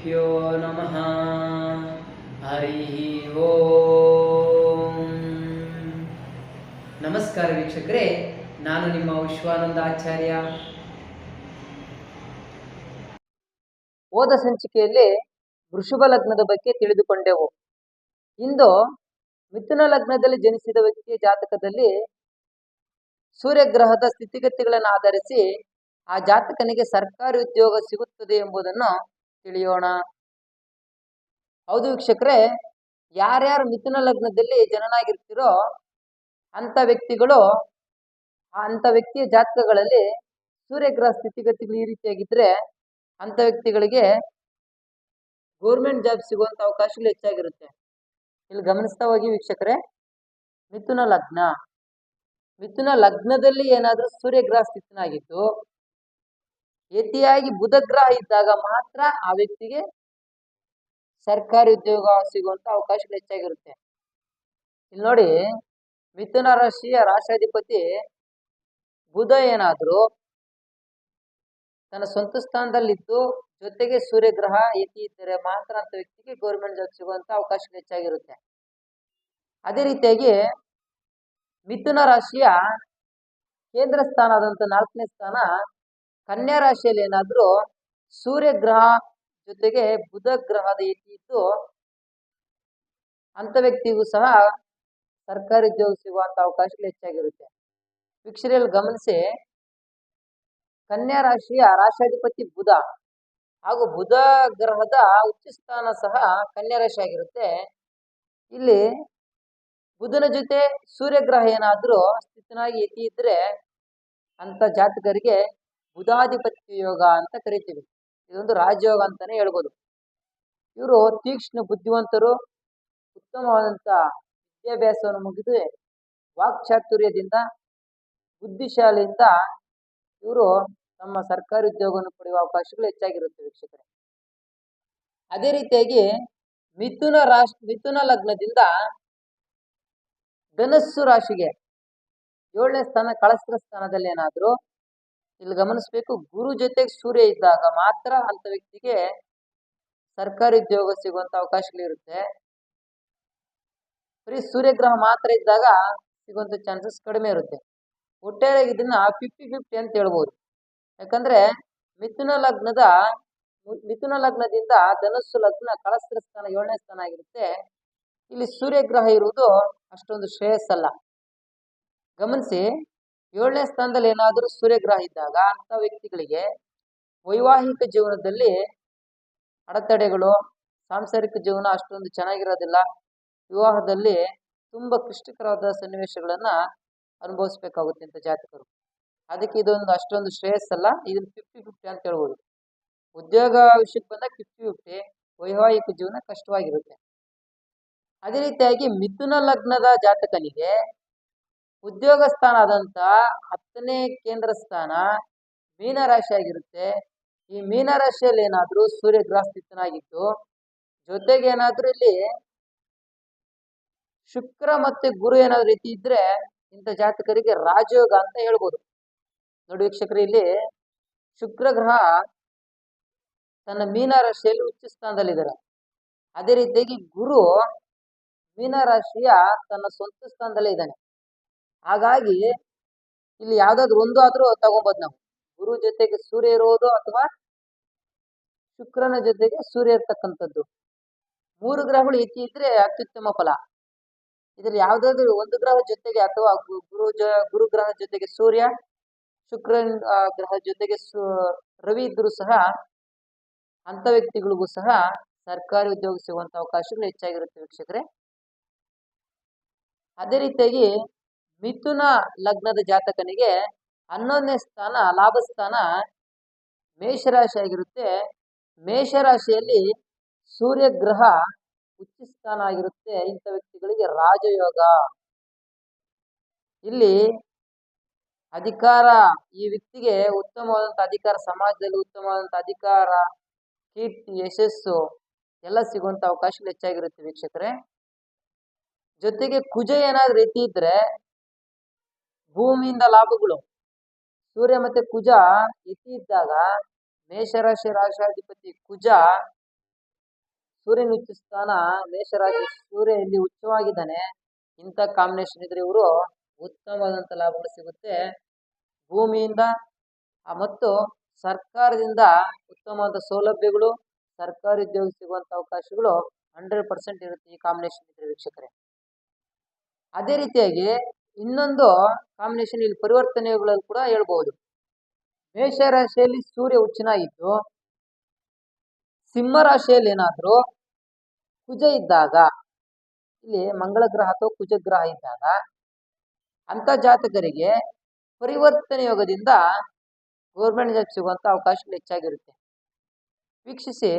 ಶ್ರೀಗುರುಭ್ಯೋ ನಮಃ. ಹರಿ ಓಂ. ನಮಸ್ಕಾರ ವೀಕ್ಷಕರೇ, ನಾನು ನಿಮ್ಮ ವಿಶ್ವಾನಂದ ಆಚಾರ್ಯ. ಹೋದ ಸಂಚಿಕೆಯಲ್ಲಿ ವೃಷಭ ಲಗ್ನದ ಬಗ್ಗೆ ತಿಳಿದುಕೊಂಡೆವು. ಇಂದು ಮಿಥುನ ಲಗ್ನದಲ್ಲಿ ಜನಿಸಿದ ವ್ಯಕ್ತಿಯ ಜಾತಕದಲ್ಲಿ ಸೂರ್ಯಗ್ರಹದ ಸ್ಥಿತಿಗತಿಗಳನ್ನು ಆಧರಿಸಿ ಆ ಜಾತಕನಿಗೆ ಸರ್ಕಾರಿ ಉದ್ಯೋಗ ಸಿಗುತ್ತದೆ ಎಂಬುದನ್ನು ತಿಳಿಯೋಣ. ಹೌದು ವೀಕ್ಷಕರೇ, ಯಾರ್ಯಾರು ಮಿಥುನ ಲಗ್ನದಲ್ಲಿ ಜನನಾಗಿರ್ತಿರೋ ಅಂಥ ವ್ಯಕ್ತಿಗಳು ಅಂಥ ವ್ಯಕ್ತಿಯ ಜಾತಕಗಳಲ್ಲಿ ಸೂರ್ಯಗ್ರಹ ಸ್ಥಿತಿಗತಿಗಳು ಈ ರೀತಿಯಾಗಿದ್ರೆ ಅಂಥ ವ್ಯಕ್ತಿಗಳಿಗೆ ಗೌರ್ಮೆಂಟ್ ಜಾಬ್ ಸಿಗುವಂತ ಅವಕಾಶಗಳು ಹೆಚ್ಚಾಗಿರುತ್ತೆ. ಇಲ್ಲಿ ಗಮನಿಸ್ತಾ ಹೋಗಿ ವೀಕ್ಷಕರೇ, ಮಿಥುನ ಲಗ್ನದಲ್ಲಿ ಏನಾದ್ರೂ ಸೂರ್ಯಗ್ರಹ ಸ್ಥಿತಿನಾಗಿದ್ದು ಯತಿಯಾಗಿ ಬುಧ ಗ್ರಹ ಇದ್ದಾಗ ಮಾತ್ರ ಆ ವ್ಯಕ್ತಿಗೆ ಸರ್ಕಾರಿ ಉದ್ಯೋಗ ಸಿಗುವಂತ ಅವಕಾಶಗಳು ಹೆಚ್ಚಾಗಿರುತ್ತೆ. ಇಲ್ಲಿ ನೋಡಿ, ಮಿಥುನ ರಾಶಿಯ ರಾಶಾಧಿಪತಿ ಬುಧ ಏನಾದ್ರೂ ತನ್ನ ಸ್ವಂತ ಸ್ಥಾನದಲ್ಲಿದ್ದು ಜೊತೆಗೆ ಸೂರ್ಯಗ್ರಹ ಯತಿ ಇದ್ದರೆ ಮಾತ್ರ ಅಂತ ವ್ಯಕ್ತಿಗೆ ಗೌರ್ಮೆಂಟ್ ಜಾಬ್ ಸಿಗುವಂತ ಅವಕಾಶಗಳು ಹೆಚ್ಚಾಗಿರುತ್ತೆ. ಅದೇ ರೀತಿಯಾಗಿ ಮಿಥುನ ರಾಶಿಯ ಕೇಂದ್ರ ಸ್ಥಾನ ಆದಂತ 4ನೇ ಸ್ಥಾನ ಕನ್ಯಾ ರಾಶಿಯಲ್ಲಿ ಏನಾದ್ರೂ ಸೂರ್ಯಗ್ರಹ ಜೊತೆಗೆ ಬುಧ ಗ್ರಹದ ಯತಿ ಇದ್ದು ಅಂತ ವ್ಯಕ್ತಿಗೂ ಸಹ ಸರ್ಕಾರಿ ಉದ್ಯೋಗ ಸಿಗುವಂತ ಅವಕಾಶಗಳು ಹೆಚ್ಚಾಗಿರುತ್ತೆ. ವೀಕ್ಷಕರಲ್ಲಿ ಗಮನಿಸಿ, ಕನ್ಯಾ ರಾಶಿಯ ರಾಶಾಧಿಪತಿ ಬುಧ ಹಾಗೂ ಬುಧ ಗ್ರಹದ ಉಚ್ಚ ಸ್ಥಾನ ಸಹ ಕನ್ಯಾ ರಾಶಿ ಆಗಿರುತ್ತೆ. ಇಲ್ಲಿ ಬುಧನ ಜೊತೆ ಸೂರ್ಯಗ್ರಹ ಏನಾದ್ರೂ ಸ್ಥಿತನಾಗಿ ಯತಿ ಇದ್ರೆ ಅಂತ ಜಾತಕರಿಗೆ ಬುಧಾಧಿಪತ್ಯ ಯೋಗ ಅಂತ ಕರಿತೀವಿ. ಇದೊಂದು ರಾಜಯೋಗ ಅಂತಾನೆ ಹೇಳ್ಬೋದು. ಇವರು ತೀಕ್ಷ್ಣ ಬುದ್ಧಿವಂತರು, ಉತ್ತಮವಾದಂತ ವಿದ್ಯಾಭ್ಯಾಸವನ್ನು ಮುಗಿದು ವಾಕ್ಚಾತುರ್ಯದಿಂದ ಬುದ್ಧಿಶಾಲಿಯಿಂದ ಇವರು ತಮ್ಮ ಸರ್ಕಾರಿ ಉದ್ಯೋಗವನ್ನು ಪಡೆಯುವ ಅವಕಾಶಗಳು ಹೆಚ್ಚಾಗಿರುತ್ತೆ ವೀಕ್ಷಕರೇ. ಅದೇ ರೀತಿಯಾಗಿ ಮಿಥುನ ಲಗ್ನದಿಂದ ಧನಸ್ಸು ರಾಶಿಗೆ 7ನೇ ಸ್ಥಾನ ಕಳಸ್ತ್ರ ಸ್ಥಾನದಲ್ಲಿ ಏನಾದ್ರು ಇಲ್ಲಿ ಗಮನಿಸ್ಬೇಕು, ಗುರು ಜೊತೆಗೆ ಸೂರ್ಯ ಇದ್ದಾಗ ಮಾತ್ರ ಅಂತ ವ್ಯಕ್ತಿಗೆ ಸರ್ಕಾರಿ ಉದ್ಯೋಗ ಸಿಗುವಂತ ಅವಕಾಶಗಳಿರುತ್ತೆ. ಬರೀ ಸೂರ್ಯಗ್ರಹ ಮಾತ್ರ ಇದ್ದಾಗ ಸಿಗುವಂತ ಚಾನ್ಸಸ್ ಕಡಿಮೆ ಇರುತ್ತೆ. ಒಟ್ಟಾರೆ ಇದನ್ನ 50-50 ಅಂತ ಹೇಳ್ಬೋದು. ಯಾಕಂದ್ರೆ ಮಿಥುನ ಲಗ್ನದಿಂದ ಧನಸ್ಸು ಲಗ್ನ ಕಳಸ್ತ್ರ ಸ್ಥಾನ 7ನೇ ಸ್ಥಾನ ಆಗಿರುತ್ತೆ. ಇಲ್ಲಿ ಸೂರ್ಯಗ್ರಹ ಇರುವುದು ಅಷ್ಟೊಂದು ಶ್ರೇಯಸ್ಸಲ್ಲ. ಗಮನಿಸಿ, 7ನೇ ಸ್ಥಾನದಲ್ಲಿ ಏನಾದರೂ ಸೂರ್ಯಗ್ರಹ ಇದ್ದಾಗ ಅಂತ ವ್ಯಕ್ತಿಗಳಿಗೆ ವೈವಾಹಿಕ ಜೀವನದಲ್ಲಿ ಅಡೆತಡೆಗಳು, ಸಾಂಸಾರಿಕ ಜೀವನ ಅಷ್ಟೊಂದು ಚೆನ್ನಾಗಿರೋದಿಲ್ಲ. ವಿವಾಹದಲ್ಲಿ ತುಂಬಾ ಕ್ಲಿಷ್ಟಕರವಾದ ಸನ್ನಿವೇಶಗಳನ್ನ ಅನುಭವಿಸ್ಬೇಕಾಗುತ್ತೆ ಅಂತ ಜಾತಕರು. ಅದಕ್ಕೆ ಇದೊಂದು ಅಷ್ಟೊಂದು ಶ್ರೇಯಸ್ಸಲ್ಲ. ಇದನ್ನ 50-50 ಅಂತ ಹೇಳ್ಬೋದು. ಉದ್ಯೋಗ ವಿಷಯಕ್ಕೆ ಬಂದಾಗ 50-50, ವೈವಾಹಿಕ ಜೀವನ ಕಷ್ಟವಾಗಿರುತ್ತೆ. ಅದೇ ರೀತಿಯಾಗಿ ಮಿಥುನ ಲಗ್ನದ ಜಾತಕನಿಗೆ ಉದ್ಯೋಗ ಸ್ಥಾನ ಆದಂತ 10ನೇ ಕೇಂದ್ರ ಸ್ಥಾನ ಮೀನರಾಶಿ ಆಗಿರುತ್ತೆ. ಈ ಮೀನರಾಶಿಯಲ್ಲಿ ಏನಾದ್ರೂ ಸೂರ್ಯಗ್ರಹ ಸ್ಥಿತನಾಗಿದ್ದು ಜೊತೆಗೆ ಏನಾದ್ರೂ ಇಲ್ಲಿ ಶುಕ್ರ ಮತ್ತೆ ಗುರು ಏನಾದ್ರು ರೀತಿ ಇದ್ರೆ ಇಂಥ ಜಾತಕರಿಗೆ ರಾಜಯೋಗ ಅಂತ ಹೇಳ್ಬೋದು. ನೋಡಿ ವೀಕ್ಷಕರು, ಇಲ್ಲಿ ಶುಕ್ರ ಗ್ರಹ ತನ್ನ ಮೀನರಾಶಿಯಲ್ಲಿ ಉಚ್ಚ ಸ್ಥಾನದಲ್ಲಿದ್ದಾರೆ. ಅದೇ ರೀತಿಯಾಗಿ ಗುರು ಮೀನರಾಶಿಯ ತನ್ನ ಸ್ವಂತ ಸ್ಥಾನದಲ್ಲೇ ಇದ್ದಾನೆ. ಹಾಗಾಗಿ ಇಲ್ಲಿ ಯಾವ್ದಾದ್ರು ಒಂದು ಆದ್ರೂ ತಗೊಬೋದು ನಾವು. ಗುರು ಜೊತೆಗೆ ಸೂರ್ಯ ಇರೋದು ಅಥವಾ ಶುಕ್ರನ ಜೊತೆಗೆ ಸೂರ್ಯ ಇರ್ತಕ್ಕಂಥದ್ದು. 3 ಗ್ರಹಗಳು ಯತಿ ಇದ್ರೆ ಅತ್ಯುತ್ತಮ ಫಲ. ಇದ್ರಲ್ಲಿ ಯಾವ್ದಾದ್ರು ಒಂದು ಗ್ರಹ ಜೊತೆಗೆ ಅಥವಾ ಗುರು ಗ್ರಹ ಜೊತೆಗೆ ಸೂರ್ಯ, ಶುಕ್ರನ್ ಗ್ರಹ ಜೊತೆಗೆ ರವಿ ಇದ್ರು ಸಹ ಅಂತ ವ್ಯಕ್ತಿಗಳಿಗೂ ಸಹ ಸರ್ಕಾರಿ ಉದ್ಯೋಗ ಸಿಗುವಂತ ಅವಕಾಶಗಳು ಹೆಚ್ಚಾಗಿರುತ್ತೆ ವೀಕ್ಷಕರೇ. ಅದೇ ರೀತಿಯಾಗಿ ಮಿಥುನ ಲಗ್ನದ ಜಾತಕನಿಗೆ 11ನೇ ಸ್ಥಾನ ಲಾಭಸ್ಥಾನ ಮೇಷರಾಶಿ ಆಗಿರುತ್ತೆ. ಮೇಷರಾಶಿಯಲ್ಲಿ ಸೂರ್ಯಗ್ರಹ ಉಚ್ಚ ಸ್ಥಾನ ಆಗಿರುತ್ತೆ. ಇಂಥ ವ್ಯಕ್ತಿಗಳಿಗೆ ರಾಜಯೋಗ. ಇಲ್ಲಿ ಅಧಿಕಾರ, ಈ ವ್ಯಕ್ತಿಗೆ ಉತ್ತಮವಾದಂತ ಅಧಿಕಾರ, ಸಮಾಜದಲ್ಲಿ ಉತ್ತಮವಾದಂತ ಅಧಿಕಾರ, ಕೀರ್ತಿ, ಯಶಸ್ಸು ಎಲ್ಲ ಸಿಗುವಂತ ಅವಕಾಶಗಳು ಹೆಚ್ಚಾಗಿರುತ್ತೆ ವೀಕ್ಷಕರೇ. ಜೊತೆಗೆ ಕುಜ ಏನಾದ್ರೂ ರೀತಿ ಇದ್ರೆ ಭೂಮಿಯಿಂದ ಲಾಭಗಳು. ಸೂರ್ಯ ಮತ್ತೆ ಕುಜ ಯತಿ ಇದ್ದಾಗ ಮೇಷರಾಶಿ ರಾಶಾಧಿಪತಿ ಕುಜ ಸೂರ್ಯನ ಉಚ್ಚ ಸ್ಥಾನ ಮೇಷರಾಶಿ, ಸೂರ್ಯ ಇಲ್ಲಿ ಉಚ್ಚವಾಗಿದ್ದಾನೆ. ಇಂಥ ಕಾಂಬಿನೇಷನ್ ಇದ್ರೆ ಇವರು ಉತ್ತಮವಾದಂತ ಲಾಭಗಳು ಸಿಗುತ್ತೆ. ಭೂಮಿಯಿಂದ ಮತ್ತು ಸರ್ಕಾರದಿಂದ ಉತ್ತಮವಾದ ಸೌಲಭ್ಯಗಳು, ಸರ್ಕಾರಿ ಉದ್ಯೋಗ ಸಿಗುವಂತ ಅವಕಾಶಗಳು 100% ಇರುತ್ತೆ ಈ ಕಾಂಬಿನೇಷನ್ ಇದ್ರೆ ವೀಕ್ಷಕರೇ. ಅದೇ ರೀತಿಯಾಗಿ ಇನ್ನೊಂದು ಕಾಂಬಿನೇಷನ್ ಇಲ್ಲಿ ಪರಿವರ್ತನೆಗಳಲ್ಲಿ ಕೂಡ ಹೇಳ್ಬಹುದು. ಮೇಷರಾಶಿಯಲ್ಲಿ ಸೂರ್ಯ ಉಚ್ಚನಾಗಿದ್ದು ಸಿಂಹ ರಾಶಿಯಲ್ಲಿ ಏನಾದ್ರೂ ಕುಜ ಇದ್ದಾಗ, ಇಲ್ಲಿ ಮಂಗಳ ಗ್ರಹ ಅಥವಾ ಕುಜ ಗ್ರಹ ಇದ್ದಾಗ ಅಂತ ಜಾತಕರಿಗೆ ಪರಿವರ್ತನೆ ಯೋಗದಿಂದ ಗೌರ್ಮೆಂಟ್ ಜಾಬ್ ಸಿಗುವಂತ ಅವಕಾಶಗಳು ಹೆಚ್ಚಾಗಿರುತ್ತೆ. ವೀಕ್ಷಿಸಿ,